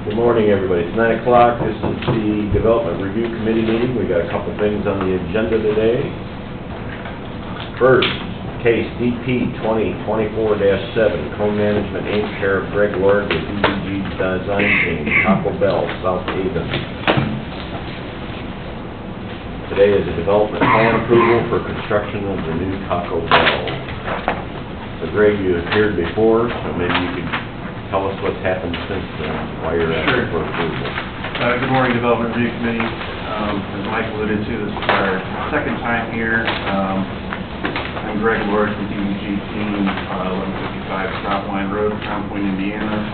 Good morning, everybody. It's 9 o'clock. This is the Development Review Committee meeting. We got a couple things on the agenda today. First, case DP 2024-7, Co-Management Inc., Sheriff Greg Lord with DBG Design Team, Taco Bell, South Haven. Today is a development plan approval for construction of the new Taco Bell. So Greg, you appeared before, so maybe you could tell us what's happened since then, why you're asking for approval. Good morning, Development Review Committee. As Mike alluded to, this is our second time here. I'm Greg Lord from DBG Team, 1155 Stropline Road, Crown Point, Indiana.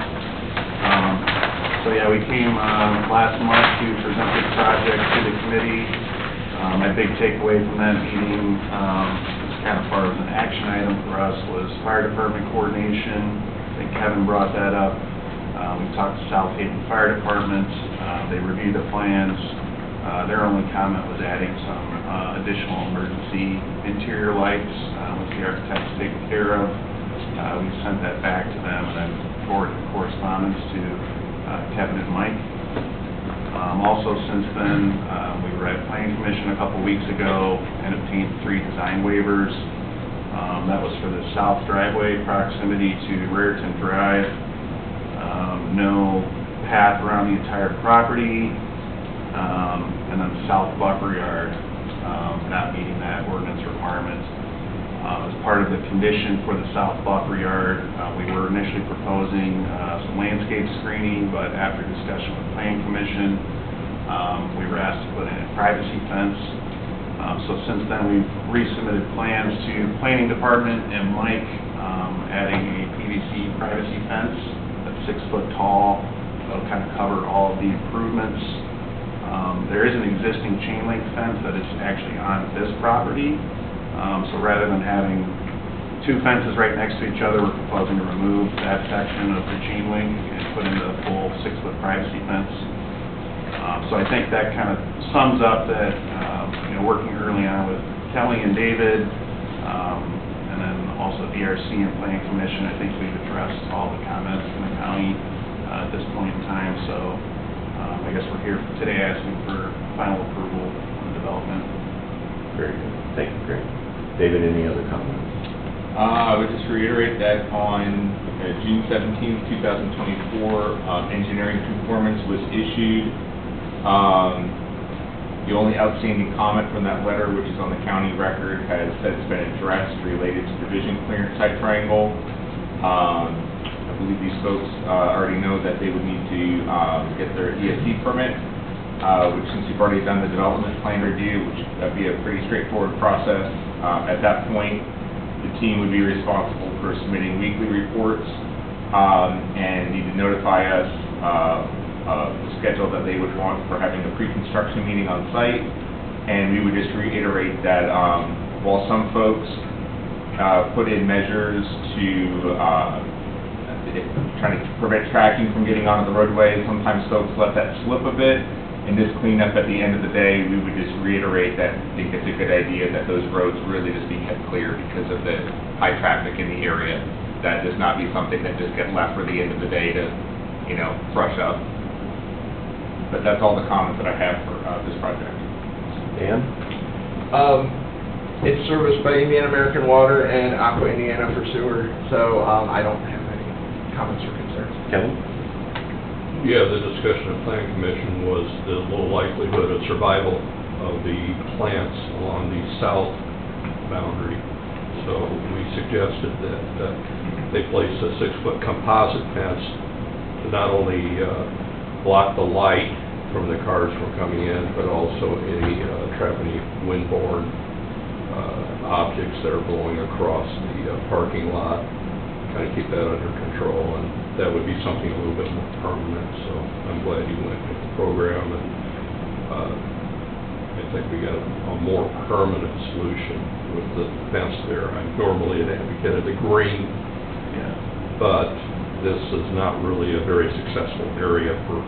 So yeah, we came last month to present this project to the committee. My big takeaway from that meeting, kind of part of an action item for us, was fire department coordination. I think Kevin brought that up. We talked to South Haven Fire Department. They reviewed the plans. Their only comment was adding some additional emergency interior lights, which the architects taken care of. We sent that back to them and then forwarded the correspondence to Kevin and Mike. Also, since then, we were at Planning Commission a couple weeks ago and obtained 3 design waivers. That was for the south driveway, proximity to Raritan Drive, no path around the entire property, and then the south buffer yard, not meeting that ordinance requirement. As part of the condition for the south buffer yard, we were initially proposing some landscape screening, but after discussion with Planning Commission, we were asked to put in a privacy fence. So since then, we've resubmitted plans to Planning Department and Mike, adding a PVC privacy fence that's 6 foot tall. That'll kind of cover all of the improvements. There is an existing chain link fence that is actually on this property. So rather than having 2 fences right next to each other, we're proposing to remove that section of the chain link and put in the full 6 foot privacy fence. So I think that kind of sums up that, working early on with Kelly and David, and then also DRC and Planning Commission, I think we've addressed all the comments from the county at this point in time. So I guess we're here today asking for final approval on the development. Very good. Thank you, Greg. David, any other comments? I would just reiterate that on June 17th, 2024, engineering conformance was issued. The only outstanding comment from that letter, which is on the county record, has said it's been addressed related to the vision clearance type triangle. I believe these folks already know that they would need to get their ESC permit, which since you've already done the development plan review, which would be a pretty straightforward process. At that point, the team would be responsible for submitting weekly reports and need to notify us the schedule that they would want for having a pre-construction meeting on site. And we would just reiterate that while some folks put in measures to try to prevent tracking from getting onto the roadway, sometimes folks let that slip a bit. And this cleanup at the end of the day, we would just reiterate that I think it's a good idea that those roads really just be kept clear because of the high traffic in the area. That does not be something that just gets left for the end of the day to, brush up. But that's all the comments that I have for this project. Dan? It's serviced by Indiana American Water and Aqua Indiana for sewer, so I don't have any comments or concerns. Kevin? Yeah, the discussion of Planning Commission was the low likelihood of survival of the plants along the south boundary. So we suggested that they place a 6 foot composite fence to not only block the light from the cars from coming in, but also any trap any windborne objects that are blowing across the parking lot, kind of keep that under control, and that would be something a little bit more permanent. So I'm glad you went with the program, and I think we got a more permanent solution with the fence there. I'm normally an advocate of the green, but this is not really a very successful area for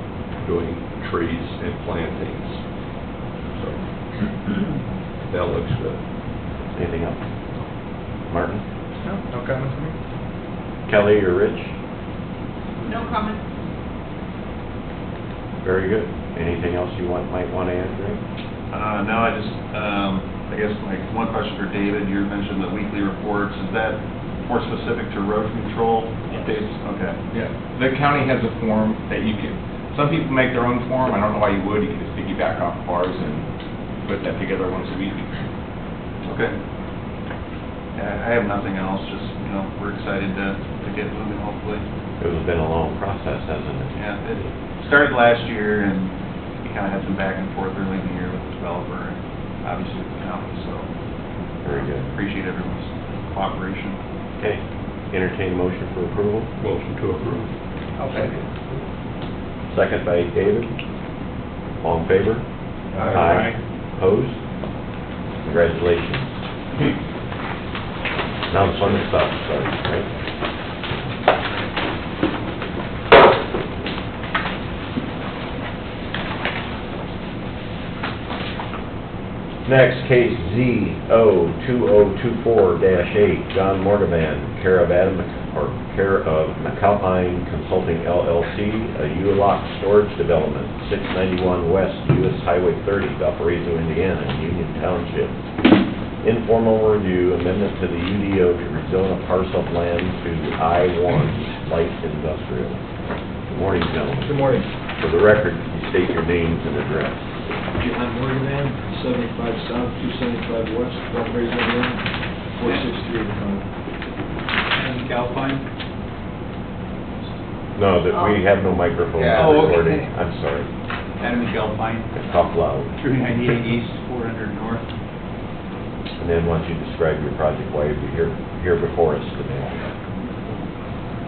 doing trees and plantings. So that looks good. Anything else? Martin? No comments from me. Kelly or Rich? No comment. Very good. Anything else you might want to add, Greg? No, I guess like one question for David, you mentioned the weekly reports, is that more specific to road control updates? Okay. Yeah, the county has a form that you can, some people make their own form, I don't know why you would, you can just piggyback off of ours and put that together once a week. Okay. Yeah, I have nothing else, just, we're excited to get moving, hopefully. It has been a long process, hasn't it? Yeah, it started last year, and we kind of had some back and forth early in the year with the developer, and obviously with the county, so. Very good. Appreciate everyone's cooperation. Okay, entertain a motion for approval. Motion to approve. I'll second. Second by David. All in favor? Aye. Opposed? Congratulations. Now the fun stuff starts, right? Next, case Z-O-2024-8, John Morgavan, care of McAlpine Consulting LLC, a U-Lock storage development, 691 West US Highway 30, Valparaiso, Indiana, Union Township. Informal review, amendment to the UDO to rezone a parcel of land to I-1 Light Industrial. Good morning, gentlemen. Good morning. For the record, you state your names and address. John Morgan, 75 South, 275 West, Valparaiso, Indiana, 463 in front. And Calpine? No, that we have no microphone Yeah. for Oh, okay. recording. I'm sorry. Adam Calpine, Talk loud. 398 East, 400 North. And then once you describe your project, why you're here before us today.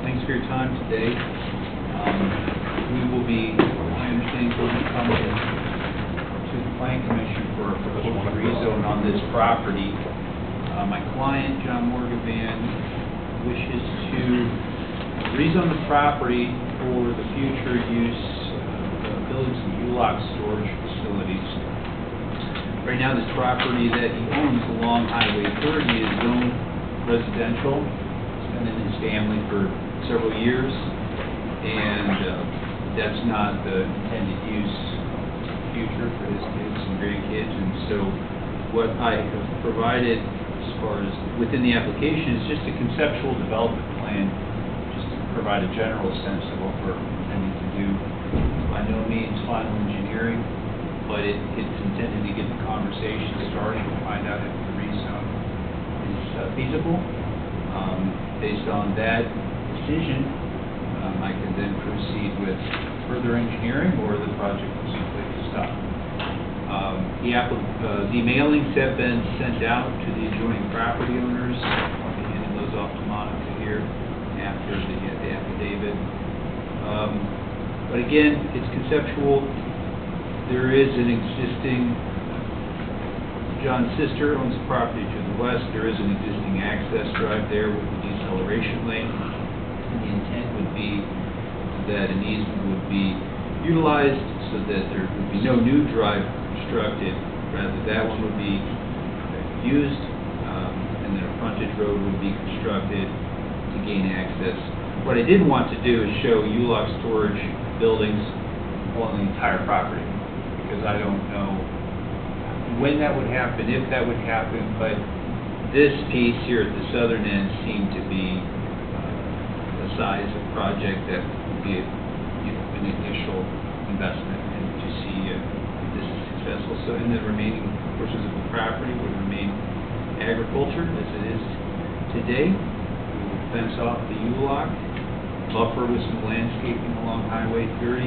Thanks for your time today. We will be, I understand, going to come to the Plan Commission for a proposed rezone on this property. My client, John Morgavan, wishes to rezone the property for the future use of building some U-Lock storage facilities. Right now, this property that he owns along Highway 30 is zoned residential. It's been in his family for several years, and that's not the intended use future for his kids and grandkids. And so what I have provided as far as within the application is just a conceptual development plan, just to provide a general sense of what we're intending to do. By no means final engineering, but it's intended to get the conversation started and find out if the rezone is feasible. Based on that decision, I can then proceed with further engineering, or the project will simply stop. The mailings have been sent out to the adjoining property owners. I'll be handing those off to Monica here after the affidavit. But again, it's conceptual. There is an existing, John's sister owns the property to the west. There is an existing access drive there with a deceleration lane. And the intent would be that an easement would be utilized so that there would be no new drive constructed. Rather, that one would be used, and then a frontage road would be constructed to gain access. What I didn't want to do is show U-Lock storage buildings along the entire property, because I don't know when that would happen, if that would happen, but this piece here at the southern end seemed to be the size of project that would be an initial investment, and to see if this is successful. So, and the remaining portions of the property would remain agriculture as it is today. We will fence off the U-Lock, buffer with some landscaping along Highway 30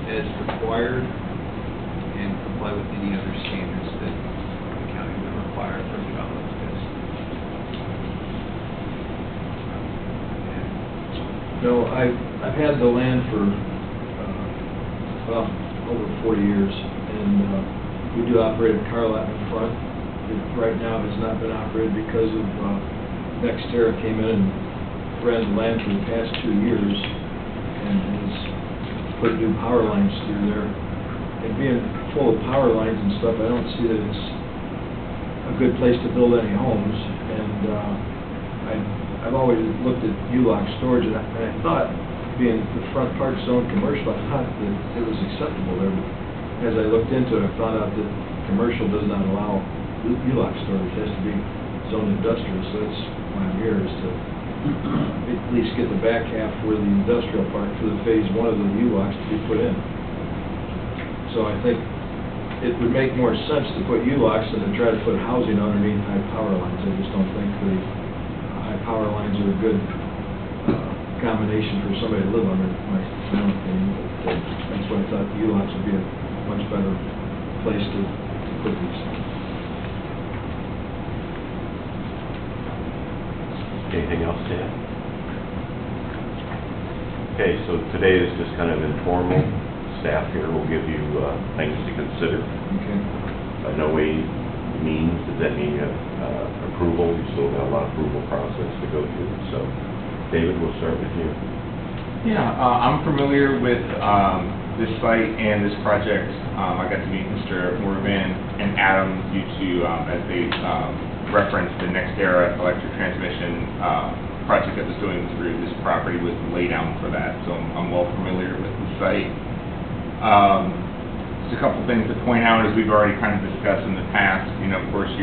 as required, and comply with any other standards that the county would require for development of this. No, I've had the land for, over 40 years, and we do operate a car lot in front. It right now has not been operated because of Nextera came in and ran the land for the past 2 years and has put new power lines through there. And being full of power lines and stuff, I don't see that it's a good place to build any homes. And I've always looked at U-Lock storage, and I thought being the front part zoned commercial, I thought that it was acceptable there. But as I looked into it, I found out that commercial does not allow U-Lock storage. It has to be zoned industrial, so that's why I'm here, is to at least get the back half for the industrial part for the phase one of the U-Locks to be put in. So I think it would make more sense to put U-Locks than to try to put housing underneath high power lines. I just don't think the high power lines are a good combination for somebody to live under, my own opinion. But that's why I thought the U-Locks would be a much better place to put these. Anything else, Dan? Okay, so today is just kind of informal. Staff here will give you things to consider. Okay. By no way means does that mean you have approval. You still got a lot of approval process to go through. So, David, we'll start with you. Yeah, I'm familiar with this site and this project. I got to meet Mr. Morvan and Adam due to, as they referenced, the NextEra electric transmission project that was going through this property was the laydown for that. So I'm well familiar with the site. Just a couple things to point out, as we've already kind of discussed in the past. You know, of course,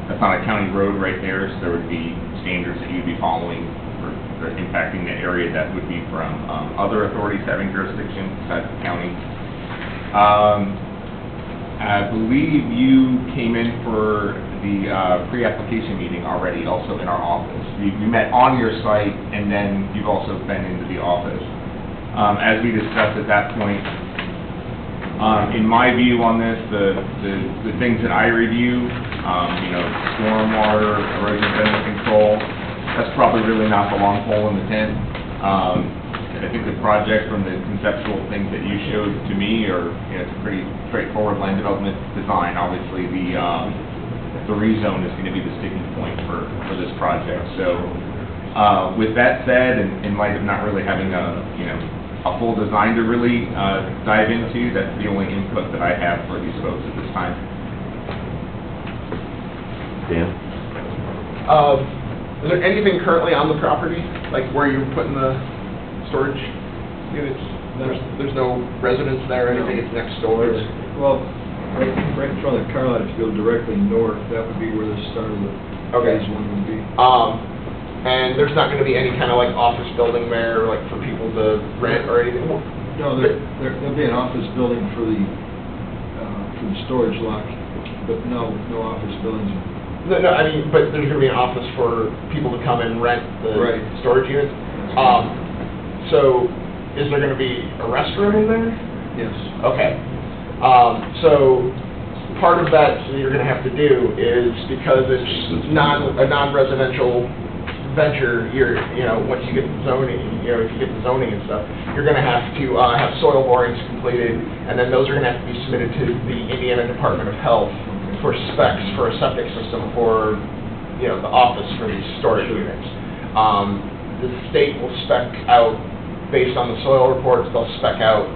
that's not a county road right there, so there would be standards that you'd be following for impacting the area that would be from other authorities having jurisdiction besides the county. I believe you came in for the pre-application meeting already, also in our office. We met on your site, and then you've also been into the office. As we discussed at that point, in my view on this, the things that I review, you know, stormwater, erosion sediment control, that's probably really not the long pole in the tent. I think the project, from the conceptual things that you showed to me, are, you know, it's a pretty straightforward land development design. Obviously, the rezone is going to be the sticking point for this project. So, with that said, and in light of not really having a full design to really dive into, that's the only input that I have for these folks at this time. Dan? Is there anything currently on the property, like where you're putting the storage units? There's no residence there or anything, it's next door? Well, right in front of the car lot, if you go directly north, that would be where the start of the phase one would be. And there's not gonna be any kind of like office building there, like for people to rent or anything? No, there'll be an office building for the storage lock, but no office buildings. No, I mean, but there's gonna be an office for people to come and rent the storage units? So, is there gonna be a restroom in there? Yes. Okay. So, part of that you're gonna have to do is, because it's a non-residential venture, once you get the zoning, if you get the zoning and stuff, you're gonna have to have soil borings completed, and then those are gonna have to be submitted to the Indiana Department of Health for specs for a septic system for, the office for these storage units. The state will spec out, based on the soil reports, they'll spec out,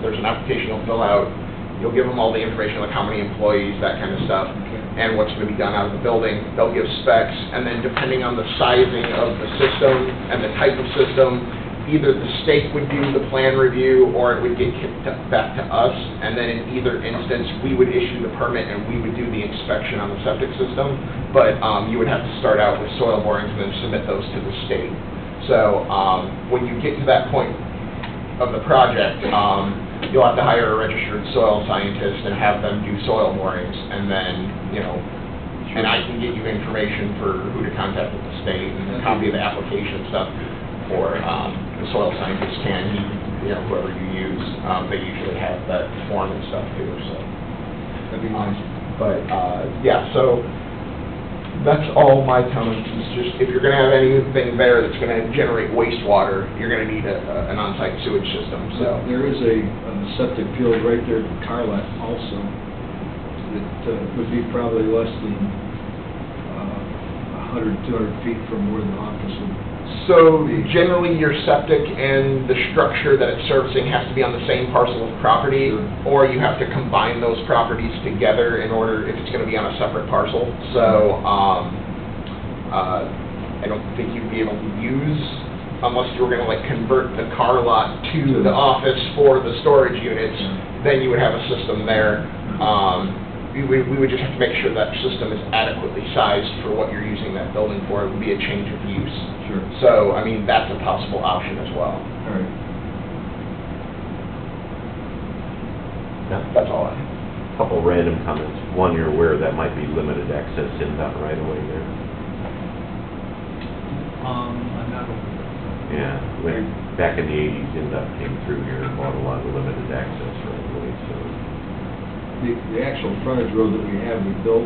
there's an application they'll fill out, you'll give them all the information, like how many employees, that kind of stuff, and what's going to be done out of the building. They'll give specs, and then depending on the sizing of the system and the type of system, either the state would do the plan review or it would get kicked back to us, and then in either instance, we would issue the permit and we would do the inspection on the septic system, but you would have to start out with soil borings and then submit those to the state. So when you get to that point of the project, you'll have to hire a registered soil scientist and have them do soil borings, and then, and I can get you information for who to contact with the state and a copy of the application stuff, or the soil scientist can, whoever you use, they usually have that form and stuff too, so. That'd be nice. But, yeah, so that's all my comments, is just, if you're gonna have anything there that's gonna generate wastewater, you're gonna need an on-site sewage system, so. There is a septic field right there at Carlat also, that would be probably less than 100, 200 feet from where the office would be. So generally, your septic and the structure that it's servicing has to be on the same parcel of property, or you have to combine those properties together in order, if it's going to be on a separate parcel. So I don't think you'd be able to use unless you were gonna like convert the car lot to the office for the storage units, then you would have a system there. We would just have to make sure that system is adequately sized for what you're using that building for. It would be a change of use. Sure. So, I mean, that's a possible option as well. All right. That's all I have. Couple random comments. One, you're aware that might be limited access in that right away there. I'm not aware. Yeah, back in the 80s, NDOT came through here and bought a lot of limited access right away, so. The actual frontage road that we have, we built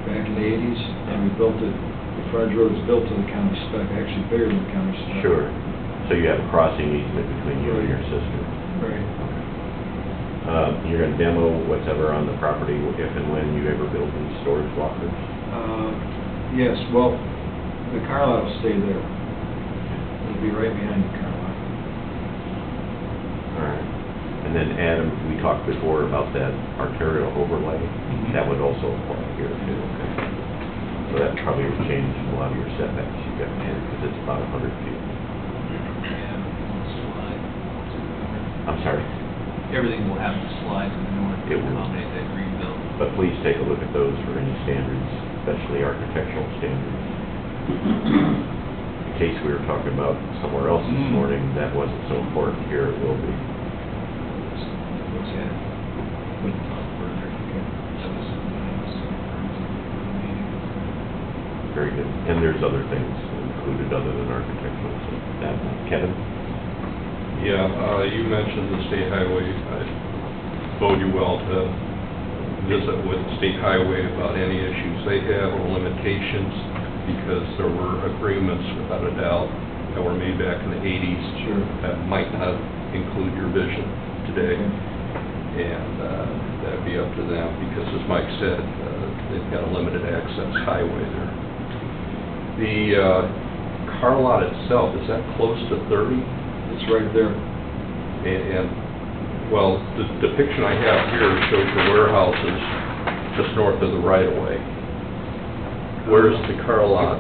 back in the 80s, and we built it, the frontage road is built to the county spec, actually bigger than the county spec. Sure. So you have a crossing easement between you and your sister. Right. You're gonna demo whatever on the property if and when you ever build these storage lockers? Yes, well, the car lot will stay there. It'll be right behind the car lot. All right. And then Adam, we talked before about that arterial overlay. That would also apply here too, okay? So that probably would change a lot of your setbacks you got in, because it's about 100 feet. I'm sorry? Everything will have to slide to the north to It will. accommodate that green belt. But please take a look at those for any standards, especially architectural standards. In case we were talking about somewhere else this morning, that wasn't so important, here it will be. Yeah. We can talk further. That was something I was referring to for the meeting. Very good. And there's other things included other than architectural, so that, Kevin? Yeah, you mentioned the state highway. I bode you well to visit with State Highway about any issues they have or limitations, because there were agreements, without a doubt, that were made back in the 80s. Sure. That might not include your vision today. And that'd be up to them, because as Mike said, they've got a limited access highway there. The car lot itself, is that close to 30? It's right there. Well, the depiction I have here shows the warehouses just north of the right-of-way. Where's the car lot?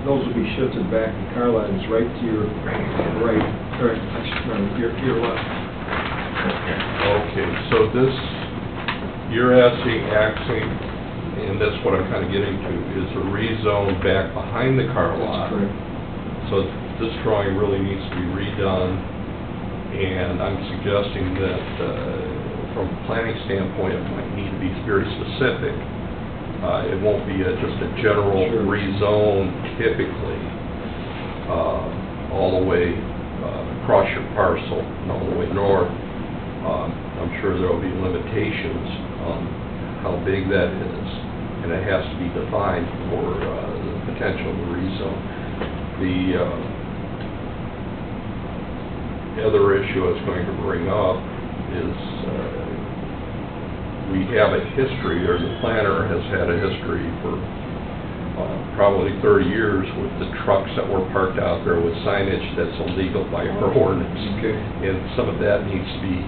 Those will be shifted back. The car lot is right to your right, or, no, your left. Okay, so this, you're asking, and that's what I'm kind of getting to, is a rezone back behind the car lot. That's correct. So this drawing really needs to be redone, and I'm suggesting that from a planning standpoint, it might need to be very specific. It won't be just a general Sure. rezone typically, all the way across your parcel and all the way north. I'm sure there will be limitations on how big that is, and it has to be defined for the potential of the rezone. The other issue I was going to bring up is we have a history, or the planner has had a history for probably 30 years with the trucks that were parked out there with signage that's illegal by our ordinance. Okay. And some of that needs to be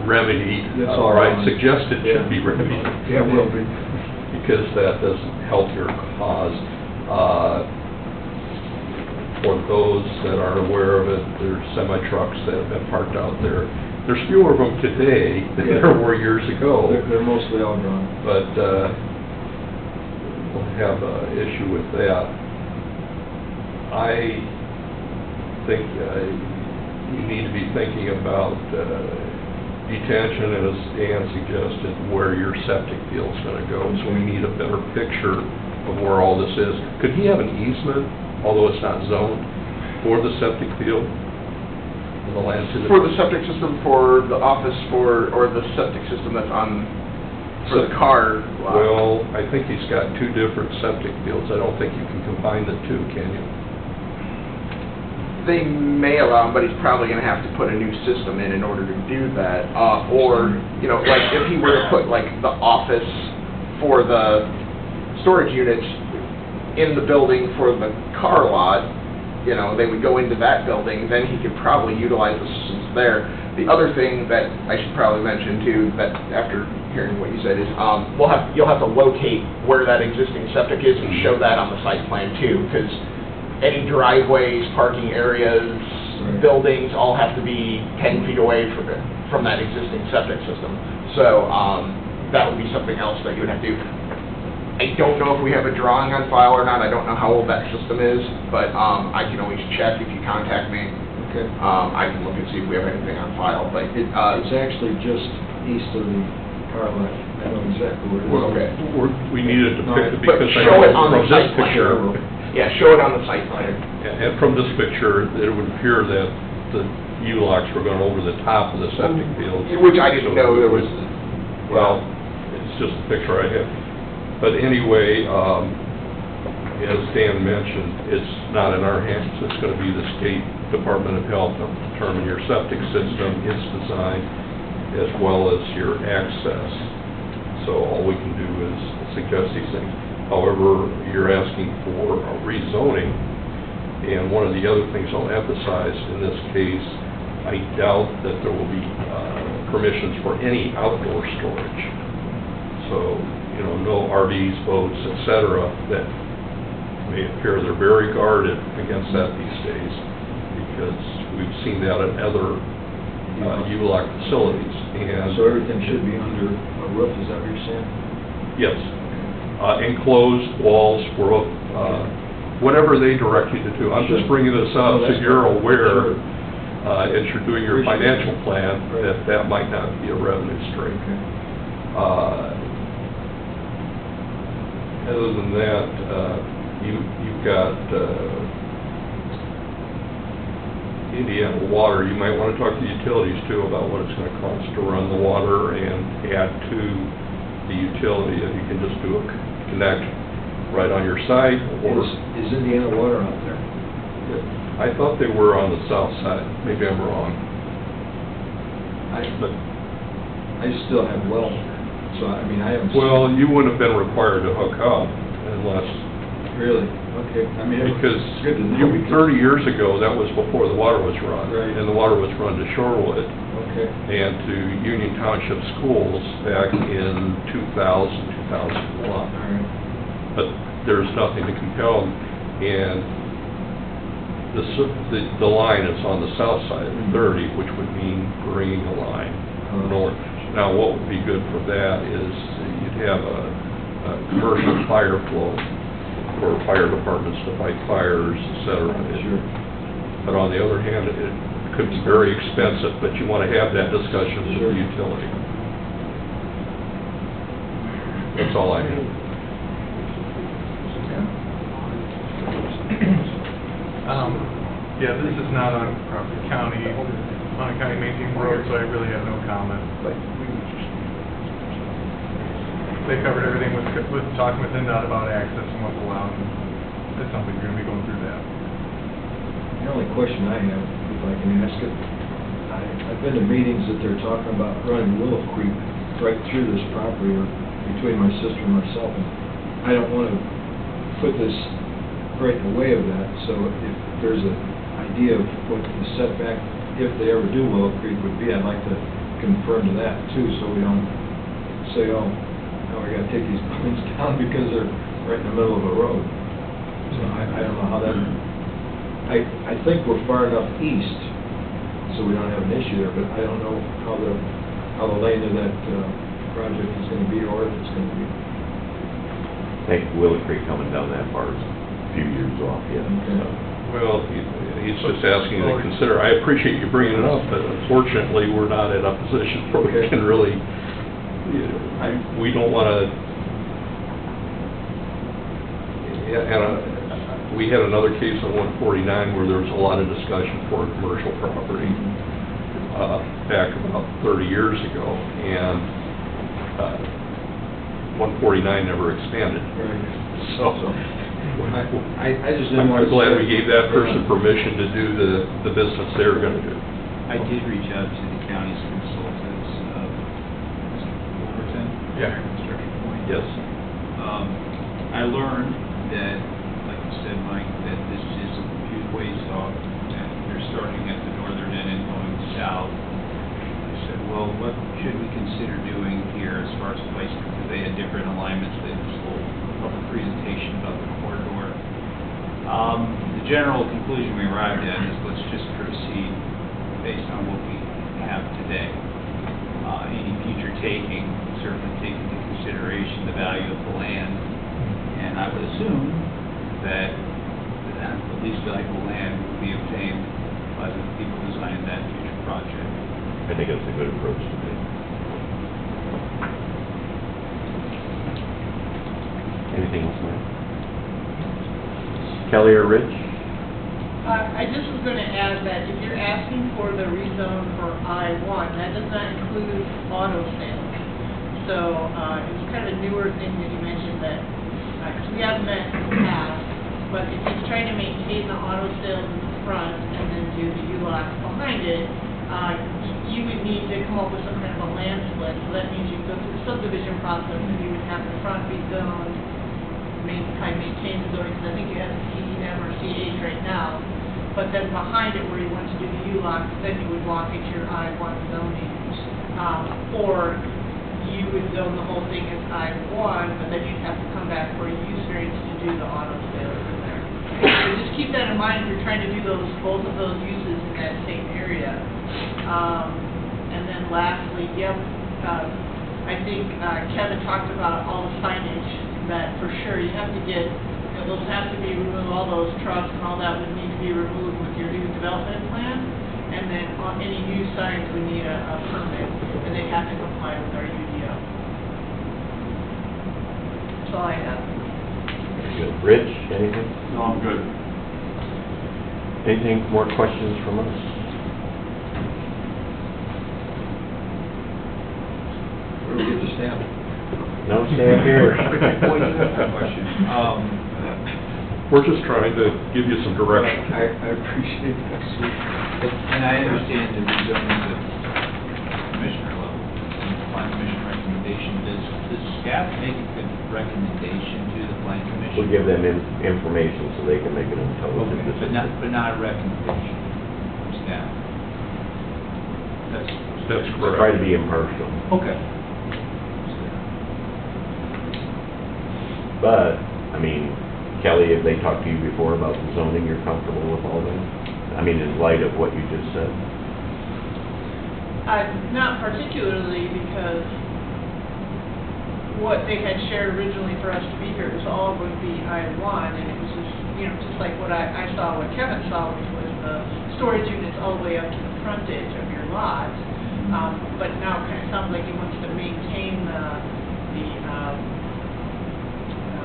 remedied. That's all Or I right. suggest it should be Yeah. remedied. Yeah, it will be. Because that doesn't help your cause. For those that aren't aware of it, there's semi-trucks that have been parked out there. There's fewer of them today than Yeah. there were years ago. They're mostly all gone. But we'll have an issue with that. I think you need to be thinking about detention, and as Dan suggested, where your septic field's gonna go, so we need a better picture of where all this is. Could he have an easement, although it's not zoned, for the septic field? The land to the... For the septic system, for the office, or the septic system that's on, for the car lot? Well, I think he's got two different septic fields. I don't think you can combine the two, can you? They may allow him, but he's probably gonna have to put a new system in order to do that. Or, you know, like, if he were to put, like, the office for the storage units in the building for the car lot, you know, they would go into that building, then he could probably utilize the systems there. The other thing that I should probably mention too, that after hearing what you said, is you'll have to locate where that existing septic is and show that on the site plan too, because any driveways, parking areas, Right. buildings, all have to be 10 feet away from that existing septic system. So, that would be something else that you would have to do. I don't know if we have a drawing on file or not, I don't know how old that system is, but, I can always check if you contact me. Okay. I can look and see if we have anything on file, but it, It's actually just east of the car lot. I know exactly where it is. okay. We needed to pick it But because I show it know on the from this site plan. picture, Yeah, show it on the site plan. and from this picture, it would appear that the U-locks were going over the top of the septic field. Which I didn't know there was. Well, it's just a picture I have. But anyway, as Dan mentioned, it's not in our hands. It's going to be the State Department of Health to determine your septic system, its design, as well as your access. So all we can do is suggest these things. However, you're asking for a rezoning, and one of the other things I'll emphasize in this case, I doubt that there will be permissions for any outdoor storage. So, no RVs, boats, et cetera, that may appear they're very guarded against that these days, because we've seen that at other U-lock facilities, and... So everything should be under a roof, is that what you're saying? Yes. Enclosed walls, roof, whatever they direct you to do. I'm just bringing this up so you're aware, as you're doing your financial plan, that might not be a revenue stream. Other than that, you've got Indiana Water. You might want to talk to the utilities too about what it's going to cost to run the water and add to the utility. If you can just do a connect right on your site, or... Is Indiana Water out there? I thought they were on the south side. Maybe I'm wrong. I still have wells, so I mean, I haven't... Well, you wouldn't have been required to hook up unless... Really? Okay. I mean, Because it's good to know. 30 years ago, that was before the water was run. Right. And the water was run to Shorewood Okay. and to Union Township Schools back in 2000, 2001. All right. But there's nothing to compel them, and the line is on the south side of 30, which would mean bringing a line north. Now, what would be good for that is you'd have a commercial fire flow for fire departments to fight fires, et cetera. Sure. But on the other hand, it could be very expensive, but you want to have that discussion with the utility. That's all I have. Yeah, this is not on county maintained road, so I really have no comment. They covered everything with talking with NDOT about access and what's allowed, and it sounds like you're gonna be going through that. The only question I have, if I can ask it, I've been to meetings that they're talking about running Willow Creek right through this property, or between my sister and myself, and I don't want to put this right in the way of that, so if there's an idea of what the setback, if they ever do Willow Creek, would be, I'd like to confirm to that too, so we don't say, oh, now we gotta take these buildings down because they're right in the middle of a road. So I don't know how that, I think we're far enough east, so we don't have an issue there, but I don't know how the lane of that project is gonna be, or if it's gonna be. I think Willow Creek coming down that far is a few years off yet, so. Well, he's just asking you to consider. I appreciate you bringing it up, but unfortunately, we're not in a position where we can really, we don't want to, we had another case on 149 where there was a lot of discussion for commercial property back about 30 years ago, and 149 never expanded. So I just didn't want to... I'm glad we gave that person permission to do the business they were going to do. I did reach out to the county's consultants, Mr. Wolverton. Yeah. Construction Point. Yes. I learned that, like you said, Mike, that this is a few ways off, and they're starting at the northern end and going south. I said, well, what should we consider doing here as far as placement? Because they had different alignments. They had this whole public presentation about the corridor. The general conclusion we arrived at is let's just proceed based on what we have today. Any future taking certainly take into consideration the value of the land, and I would assume that the least valuable land will be obtained by the people designing that future project. I think that's a good approach to take. Anything else, Mike? Kelly or Rich? I just was going to add that if you're asking for the rezone for I-1, that does not include auto sales. So it's kind of a newer thing that you mentioned that, because we have met in the past, but if you're trying to maintain the auto sales in the front and then do the U-Lock behind it, you would need to come up with some kind of a land split. So that means you go through the subdivision process and you would have the front be zoned, maintain the zoning, because I think you have CEM or C8 right now. But then behind it, where you want to do the U-Lock, then you would walk into your I-1 zoning. Or you would zone the whole thing as I-1, but then you'd have to come back for a use variance to do the auto sales in there. So just keep that in mind if you're trying to do both of those uses in that same area. And then lastly, I think Kevin talked about all the signage that for sure you have to get. Those have to be removed, all those trucks and all that would need to be removed with your new development plan. And then on any new signs would need a permit, and they have to comply with our UDO. That's all I have. Very good. Rich, anything? No, I'm good. Anything, more questions from us? Where do we get the stamp? No, stand here. Well, you have a question. We're just trying to give you some direction. I appreciate that, Sue. And I understand the rezoning at commissioner level, plan commission recommendation. Does staff make a good recommendation to the plan commission? We'll give them information so they can make an intelligent Okay, decision. but not a recommendation from staff? That's correct. Try to be impartial. Okay. But, I mean, Kelly, have they talked to you before about the zoning? You're comfortable with all that? I mean, in light of what you just said. Not particularly, because what they had shared originally for us to be here was all going to be I-1, and it was just, just like what I saw, what Kevin saw, which was the storage units all the way up to the frontage of your lot. But now it kind of sounds like he wants to maintain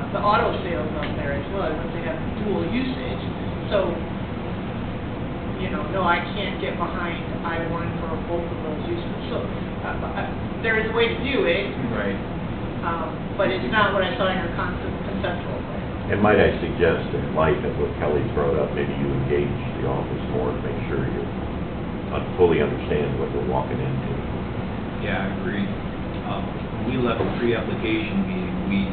the auto sales up there as well, once they have dual usage. So, no, I can't get behind I-1 for both of those uses. So, there is a way to do it. Right. But it's not what I saw in your conceptual plan. And might I suggest, in light of what Kelly's brought up, maybe you engage the office more to make sure you fully understand what we're walking into. Yeah, I agree. When we left the pre-application meeting, we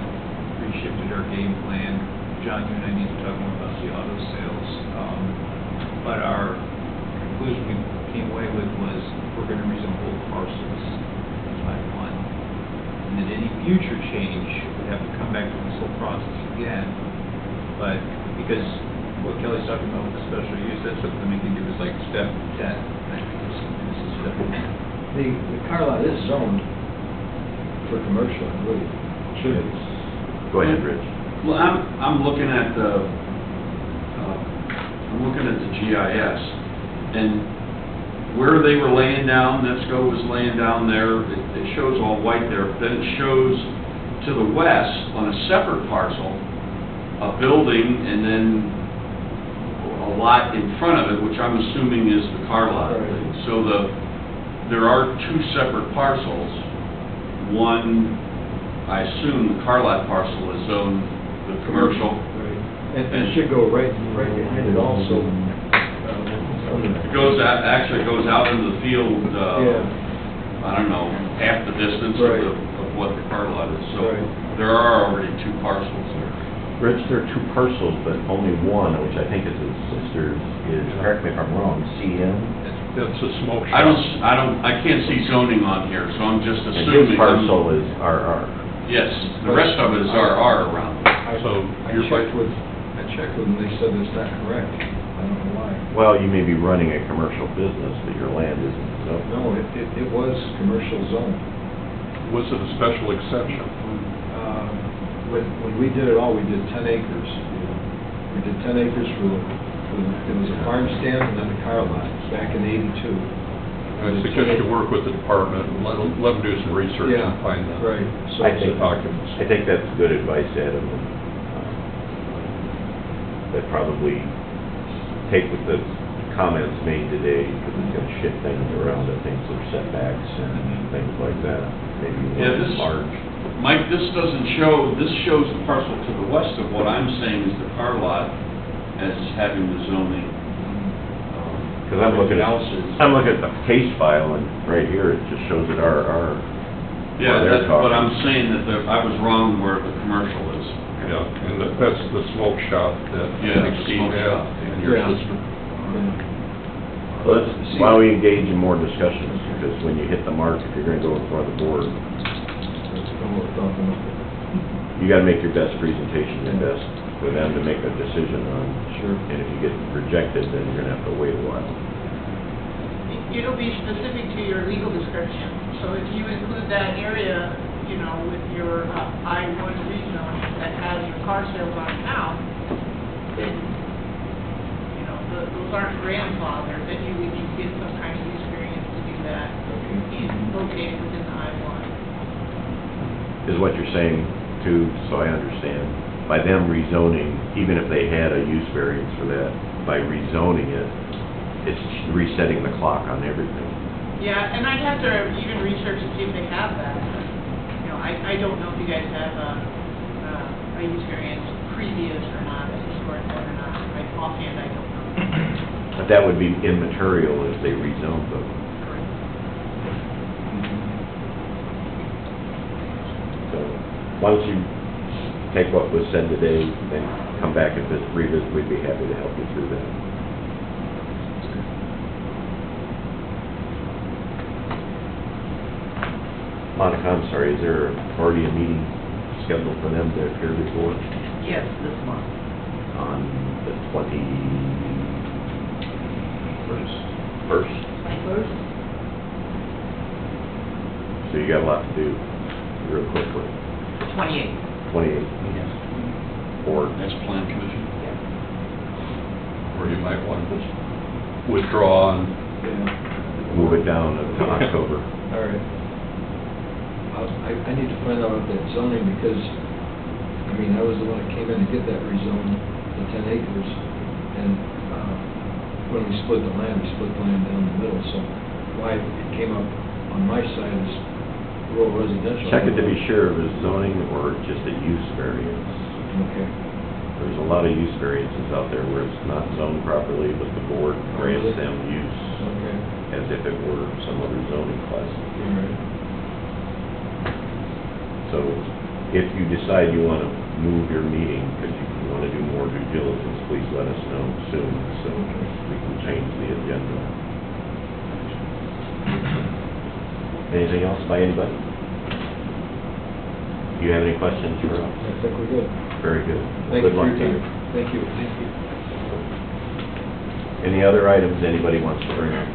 shifted our game plan. John, you and I need to talk more about the auto sales. But our conclusion we came away with was we're going to rezone both parcels by one. And that any future change would have to come back to this whole process again. But because what Kelly's talking about with the special use, that's something we can do is like step 10. I think this is step 1. The car lot is zoned for commercial, I believe. Should be. Go ahead, Rich. Well, I'm looking at the GIS, and where they were laying down, Nesco was laying down there, it shows all white there, but then it shows to the west, on a separate parcel, a building, and then a lot in front of it, which I'm assuming is the car lot. Right. So there are two separate parcels. One, I assume the car lot parcel is zoned the commercial. Right. And it should go right behind it also. It goes out, actually goes out into the field, Yeah. I don't know, half the distance Right. of what the car lot is. So Right. there are already two parcels there. Rich, there are two parcels, but only one, which I think is his sister's, is, correct me if I'm wrong, CM? That's a smoke shop. I can't see zoning on here, so I'm just And assuming. his parcel is RR. Yes, the rest of it is RR around. So I you're checked with I checked with them, they said it's not correct. I don't know why. Well, you may be running a commercial business, but your land isn't, so. No, it was commercial zone. Was it a special exception? When we did it all, we did 10 acres. We did 10 acres for the, it was a farm stand and then a car lot, back in '82. I suggest you work with the department, and let them do some research Yeah, and find the right. So I think, documents. I think that's good advice, Adam. And, that probably take with the comments made today, because it's gonna shift things around, I think, some setbacks and things like that. Maybe Yeah, one this- large. Mike, this doesn't show, this shows the parcel to the west of what I'm saying is the car lot as having the zoning. Because I'm looking at, Everything else is- I'm looking at the case file, and right here, it just shows that our Yeah, they're that's, but talking. I'm saying that I was wrong where the commercial is. Yeah, and that's the smoke shop that Yeah, I think Steve smoke had, shop. and your Yeah. sister. Let's, why don't we engage in more discussions, because when you hit the mark, if you're gonna go in front of the board, That's kind of what we're talking about. you gotta make your best presentation, your best, for them to make a decision on. Sure. And if you get rejected, then you're gonna have to wait a while. It'll be specific to your legal description, so if you include that area, you know, with your I-1 rezone that has your car sales on town, then, you know, those aren't grandfathered, then you would need to get some kind of use variance to do that. He's located within the I-1. Is what you're saying too, so I understand, by them rezoning, even if they had a use variance for that, by rezoning it, it's resetting the clock on everything. Yeah, and I'd have to even research to see if they have that. You know, I don't know if you guys have a use variance previous or not, a historic one or not. Offhand, I don't know. But that would be immaterial if they rezoned them. So, why don't you take what was said today, then come back and revisit, we'd be happy to help you through that. Monica, I'm sorry, is there already a meeting scheduled for them to appear before Yes, this month. on the 21st? First? First? So you got a lot to do real quickly. 28th. 28th. Or, That's plan commission. Or you might want to just withdraw and Yeah. move it down to October. All right. I need to find out about that zoning, because, I mean, I was the one that came in to get that rezoned, the 10 acres, and when we split the land down the middle, so why it came up on my side is rural residential. Check it to be sure if it's zoning or just a use variance. Okay. There's a lot of use variances out there where it's not zoned properly, but the board grants them use Okay. as if it were some other zoning class. All right. So if you decide you want to move your meeting because you want to do more due diligence, please let us know soon so we can change the agenda. Anything else by anybody? Do you have any questions for us? I think we're good. Very good. Thank you Good for luck your to you. time. Thank you. Any other items anybody wants to bring up?